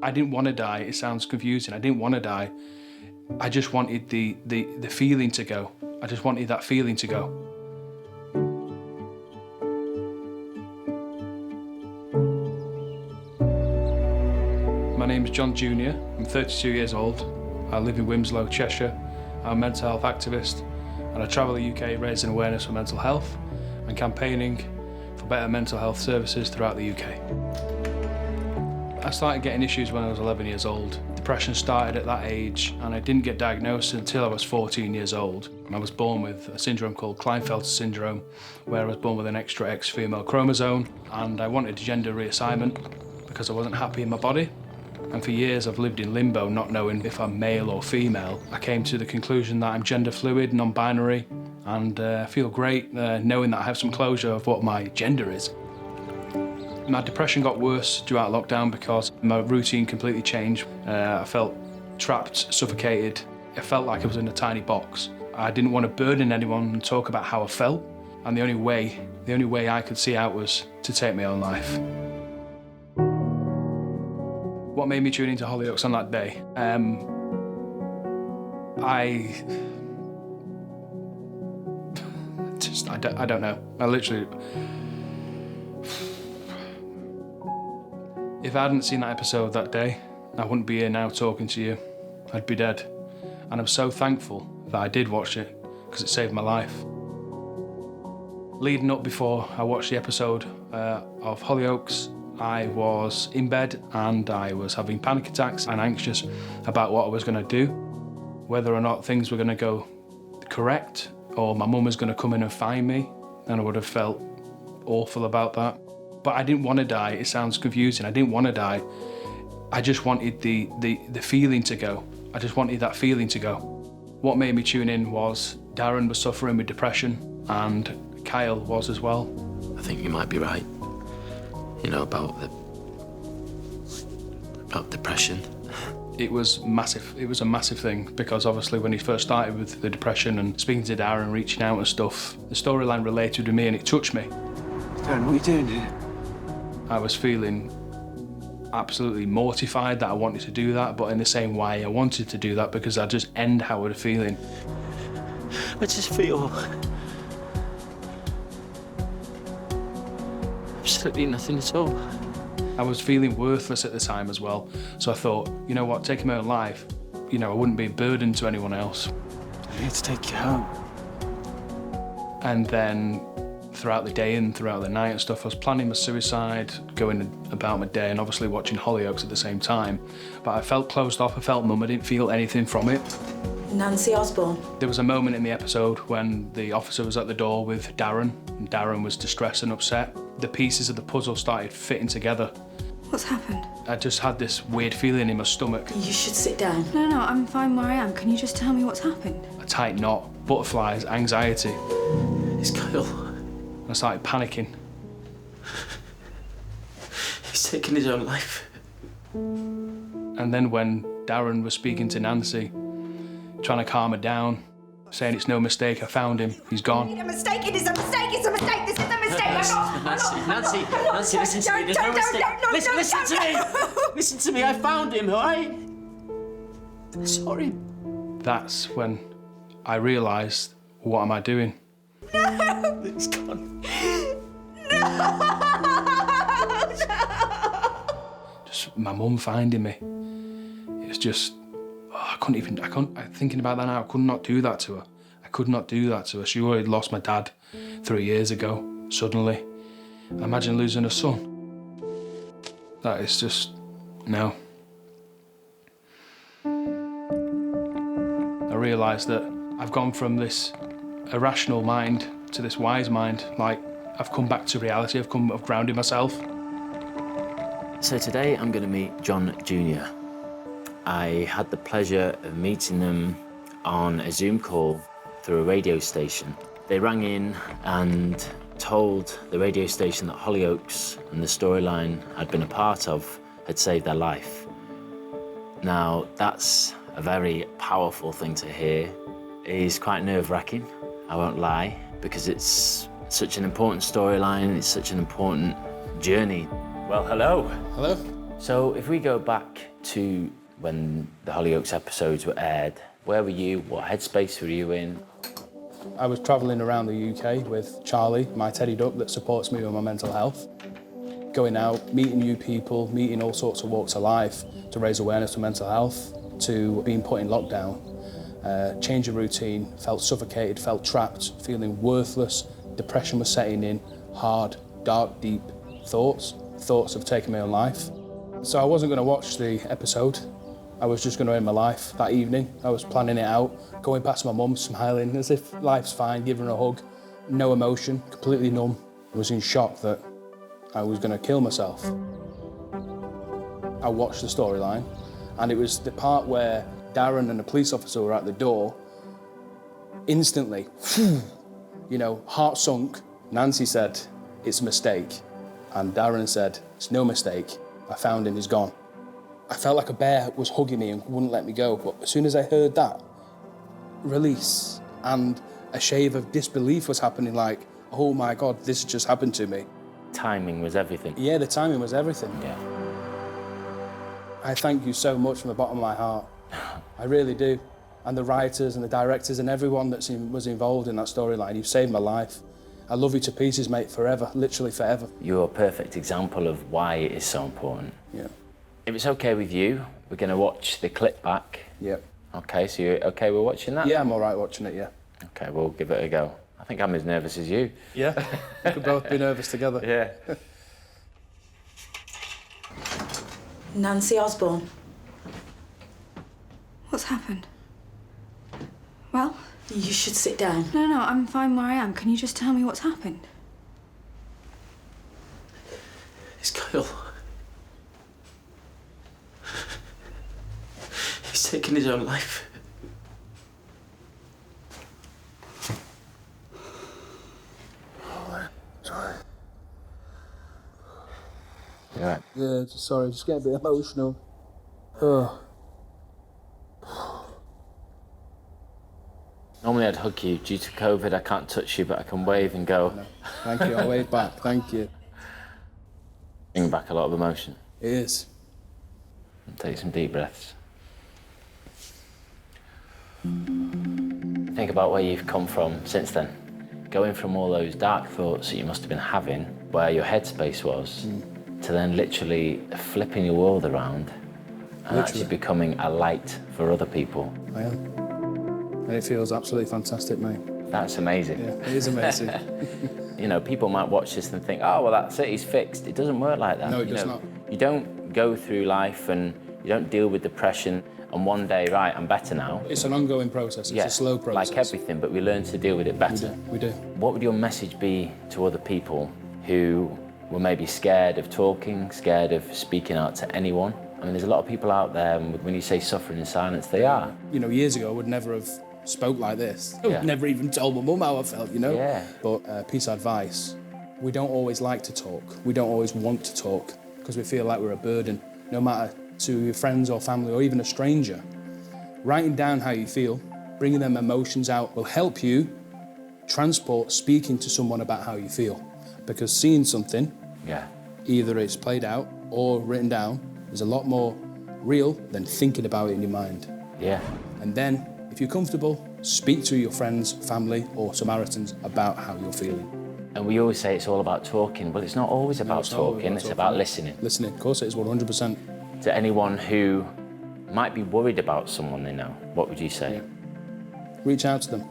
I didn't want to die. It sounds confusing. I didn't want to die. I just wanted the feeling to go. I just wanted that feeling to go. My name is John Jr. I'm 32 years old. I live in Wilmslow, Cheshire. I'm a mental health activist and I travel the UK raising awareness for mental health and campaigning for better mental health services throughout the UK. I started getting issues when I was 11 years old. Depression started at that age and I didn't get diagnosed until I was 14 years old. I was born with a syndrome called Klinefelter syndrome, where I was born with an extra X female chromosome, and I wanted gender reassignment because I wasn't happy in my body. And for years I've lived in limbo, not knowing if I'm male or female. I came to the conclusion that I'm gender fluid, non-binary, and I feel great knowing that I have some closure of what my gender is. My depression got worse throughout lockdown because my routine completely changed. I felt trapped, suffocated. I felt like I was in a tiny box. I didn't want to burden anyone and talk about how I felt, and the only way I could see out was to take my own life. What made me tune into Hollyoaks on that day? I don't know. I literally... If I hadn't seen that episode that day, I wouldn't be here now talking to you. I'd be dead. And I'm so thankful that I did watch it, because it saved my life. Leading up before I watched the episode of Hollyoaks, I was in bed and I was having panic attacks and anxious about what I was going to do, whether or not things were going to go correct or my mum was going to come in and find me, and I would have felt awful about that. But I didn't want to die. It sounds confusing. I didn't want to die. I just wanted the feeling to go. I just wanted that feeling to go. What made me tune in was Darren was suffering with depression and Kyle was as well. I think you might be right. You know, about depression. It was massive. It was a massive thing because obviously when he first started with the depression and speaking to Darren, reaching out and stuff, the storyline related to me and it touched me. Darren, what are you doing here? I was feeling absolutely mortified that I wanted to do that, but in the same way I wanted to do that because I just end how I was feeling. I just feel absolutely nothing at all. I was feeling worthless at the time as well, so I thought, you know what, taking my own life, you know, I wouldn't be a burden to anyone else. I need to take you home. And then throughout the day and throughout the night and stuff, I was planning my suicide, going about my day and obviously watching Hollyoaks at the same time. But I felt closed off, I felt numb, I didn't feel anything from it. Nancy Osborne. There was a moment in the episode when the officer was at the door with Darren, and Darren was distressed and upset. The pieces of the puzzle started fitting together. What's happened? I just had this weird feeling in my stomach. You should sit down. No, I'm fine where I am. Can you just tell me what's happened? A tight knot, butterflies, anxiety. It's Kyle. I started panicking. He's taken his own life. And then when Darren was speaking to Nancy, trying to calm her down, saying it's no mistake, I found him, he's gone. It's a mistake, it is a mistake, it's a mistake, this is a mistake. Nancy, listen to me, there's no mistake. Listen to me, listen to me, I found him, all right? I saw him. That's when I realised, what am I doing? No! He's gone. No! Just my mum finding me. It's just, thinking about that now, I could not do that to her. I could not do that to her. She already lost my dad 3 years ago, suddenly. Imagine losing a son. That is just, no. I realised that I've gone from this irrational mind to this wise mind. Like, I've come back to reality, I've grounded myself. So today I'm going to meet John Jr. I had the pleasure of meeting them on a Zoom call through a radio station. They rang in and told the radio station that Hollyoaks and the storyline I'd been a part of had saved their life. Now, that's a very powerful thing to hear. It's quite nerve-wracking, I won't lie, because it's such an important storyline, it's such an important journey. Well, hello. Hello. So if we go back to when the Hollyoaks episodes were aired, where were you? What headspace were you in? I was travelling around the UK with Charlie, my teddy duck that supports me with my mental health. Going out, meeting new people, meeting all sorts of walks of life to raise awareness for mental health, to being put in lockdown, change of routine, felt suffocated, felt trapped, feeling worthless, depression was setting in, hard, dark, deep thoughts of taking my own life. So I wasn't going to watch the episode. I was just going to end my life that evening. I was planning it out, going past my mum, smiling as if life's fine, giving her a hug. No emotion, completely numb. I was in shock that I was going to kill myself. I watched the storyline, and it was the part where Darren and the police officer were at the door. Instantly, you know, heart sunk. Nancy said, "It's a mistake." And Darren said, "It's no mistake. I found him, he's gone." I felt like a bear was hugging me and wouldn't let me go. But as soon as I heard that, release and a shave of disbelief was happening, like, oh my God, this just happened to me. Timing was everything. Yeah, the timing was everything. Yeah. I thank you so much from the bottom of my heart. I really do. And the writers and the directors and everyone that was involved in that storyline, you've saved my life. I love you to pieces, mate, forever, literally forever. You're a perfect example of why it is so important. Yeah. If it's okay with you, we're going to watch the clip back. Yeah. Okay, so you're okay with watching that? Yeah, I'm all right watching it, yeah. Okay, we'll give it a go. I think I'm as nervous as you. Yeah, we could both be nervous together. Yeah. Nancy Osborne. What's happened? Well? You should sit down. No, I'm fine where I am. Can you just tell me what's happened? It's Kyle. He's taken his own life. Sorry. You all right? Yeah, sorry, just get a bit emotional. Oh. Normally I'd hug you. Due to COVID, I can't touch you, but I can wave and go. No. Thank you, I'll wave back, thank you. Bring back a lot of emotion. It is. And take some deep breaths. Think about where you've come from since then. Going from all those dark thoughts that you must have been having, where your headspace was, to then literally flipping your world around and actually becoming a light for other people. I am. And it feels absolutely fantastic, mate. That's amazing. Yeah, it is amazing. You know, people might watch this and think, oh, well, that's it, he's fixed. It doesn't work like that. No, it does not. You don't go through life and you don't deal with depression and one day, right, I'm better now. It's an ongoing process, it's a slow process. Like everything, but we learn to deal with it better. We do. What would your message be to other people who were maybe scared of talking, scared of speaking out to anyone? I mean, there's a lot of people out there, and when you say suffering in silence, they are. You know, years ago, I would never have spoke like this. I Yeah. would never even told my mum how I felt, you know? Yeah. But piece of advice, we don't always like to talk. We don't always want to talk because we feel like we're a burden, no matter to your friends or family or even a stranger. Writing down how you feel, bringing them emotions out will help you transport speaking to someone about how you feel. Because seeing something, either it's played out or written down, is a lot more real than thinking about it in your mind. Yeah. And then, if you're comfortable, speak to your friends, family, or Samaritans about how you're feeling. And we always say it's all about talking, but it's not always about talking, it's about listening. Listening, of course it is, 100%. To anyone who might be worried about someone they know, what would you say? Yeah. Reach out to them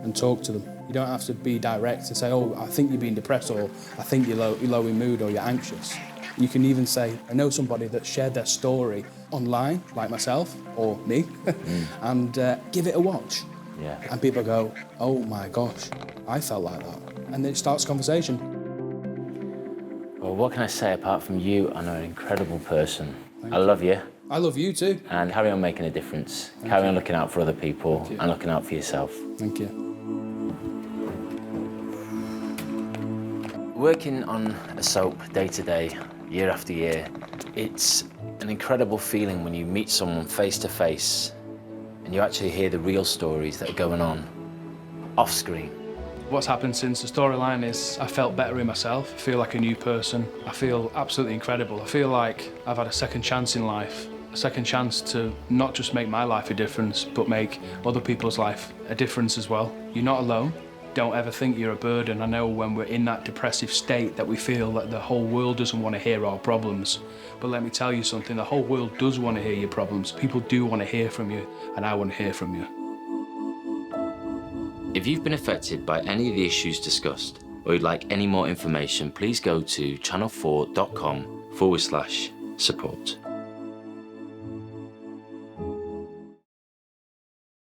and talk to them. You don't have to be direct and say, oh, I think you're being depressed, or I think you're low in mood, or you're anxious. You can even say, I know somebody that shared their story online, like myself, or me, and give it a watch. Yeah. And people go, oh my gosh, I felt like that. And then it starts conversation. Well, what can I say apart from you are an incredible person. I love you. I love you too. And carry on making a difference. Carry on looking out for other people and looking out for yourself. Thank you. Working on a soap day to day, year after year, it's an incredible feeling when you meet someone face to face and you actually hear the real stories that are going on off screen. What's happened since the storyline is I felt better in myself, I feel like a new person, I feel absolutely incredible. I feel like I've had a second chance in life, a second chance to not just make my life a difference, but make other people's life a difference as well. You're not alone. Don't ever think you're a burden. I know when we're in that depressive state that we feel that the whole world doesn't want to hear our problems. But let me tell you something, the whole world does want to hear your problems. People do want to hear from you, and I want to hear from you. If you've been affected by any of the issues discussed, or you'd like any more information, please go to channel4.com/support.